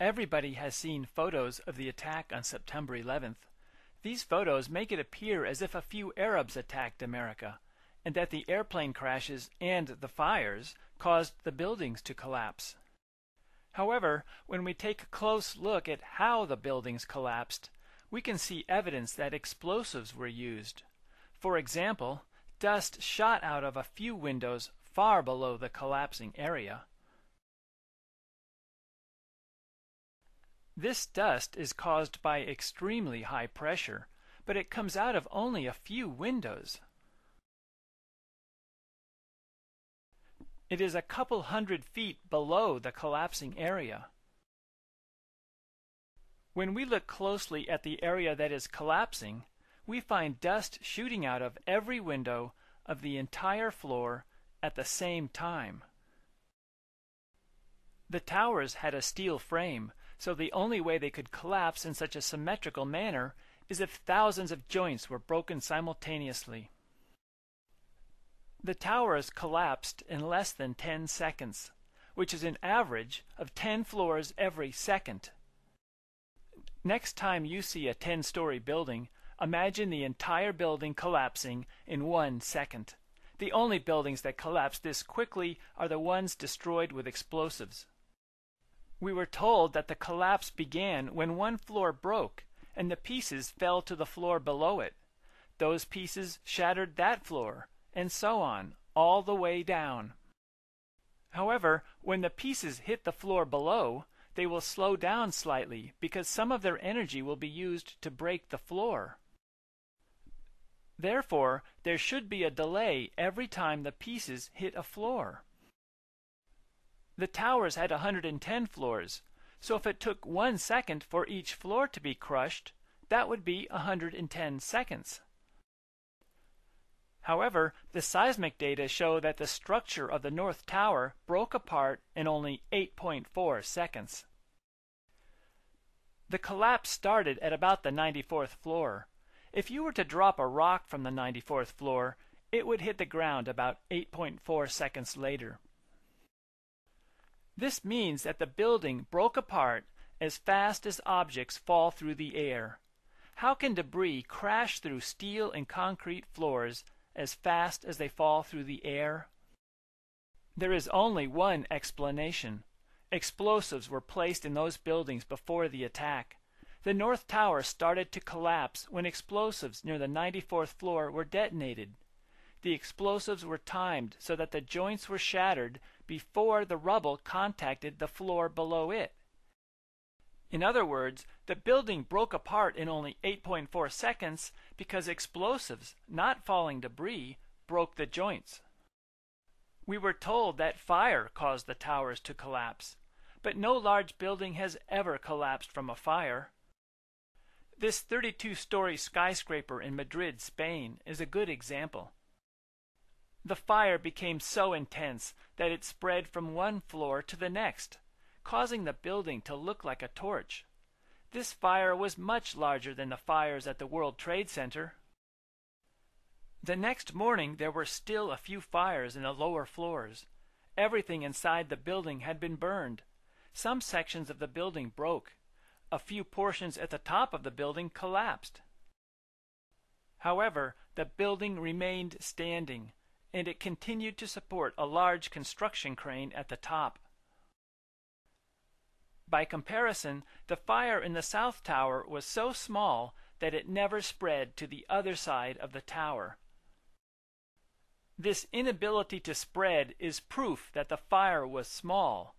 Everybody has seen photos of the attack on September 11th. These photos make it appear as if a few Arabs attacked America, and that the airplane crashes and the fires caused the buildings to collapse. However, when we take a close look at how the buildings collapsed, we can see evidence that explosives were used. For example, dust shot out of a few windows far below the collapsing area. This dust is caused by extremely high pressure, but it comes out of only a few windows. It is a couple hundred feet below the collapsing area. When we look closely at the area that is collapsing, we find dust shooting out of every window of the entire floor at the same time. The towers had a steel frame, so the only way they could collapse in such a symmetrical manner is if thousands of joints were broken simultaneously. The towers collapsed in less than 10 seconds, which is an average of 10 floors every second. Next time you see a 10-story building, imagine the entire building collapsing in 1 second. The only buildings that collapse this quickly are the ones destroyed with explosives. We were told that the collapse began when one floor broke and the pieces fell to the floor below it. Those pieces shattered that floor, and so on, all the way down. However, when the pieces hit the floor below, they will slow down slightly because some of their energy will be used to break the floor. Therefore, there should be a delay every time the pieces hit a floor. The towers had 110 floors, so if it took 1 second for each floor to be crushed, that would be 110 seconds. However, the seismic data show that the structure of the North Tower broke apart in only 8.4 seconds. The collapse started at about the 94th floor. If you were to drop a rock from the 94th floor, it would hit the ground about 8.4 seconds later. This means that the building broke apart as fast as objects fall through the air. How can debris crash through steel and concrete floors as fast as they fall through the air? There is only one explanation. Explosives were placed in those buildings before the attack. The North Tower started to collapse when explosives near the 94th floor were detonated. The explosives were timed so that the joints were shattered before the rubble contacted the floor below it. In other words, the building broke apart in only 8.4 seconds because explosives, not falling debris, broke the joints. We were told that fire caused the towers to collapse, but no large building has ever collapsed from a fire. This 32-story skyscraper in Madrid, Spain, is a good example. The fire became so intense that it spread from one floor to the next, causing the building to look like a torch. This fire was much larger than the fires at the World Trade Center. The next morning there were still a few fires in the lower floors. Everything inside the building had been burned. Some sections of the building broke. A few portions at the top of the building collapsed. However, the building remained standing, and it continued to support a large construction crane at the top. By comparison, the fire in the South Tower was so small that it never spread to the other side of the tower. This inability to spread is proof that the fire was small.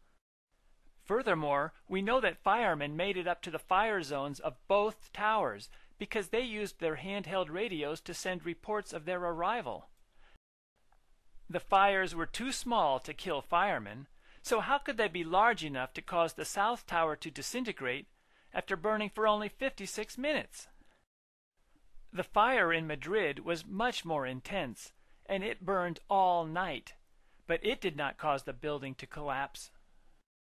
Furthermore, we know that firemen made it up to the fire zones of both towers because they used their handheld radios to send reports of their arrival. The fires were too small to kill firemen, so how could they be large enough to cause the South Tower to disintegrate after burning for only 56 minutes? The fire in Madrid was much more intense, and it burned all night, but it did not cause the building to collapse.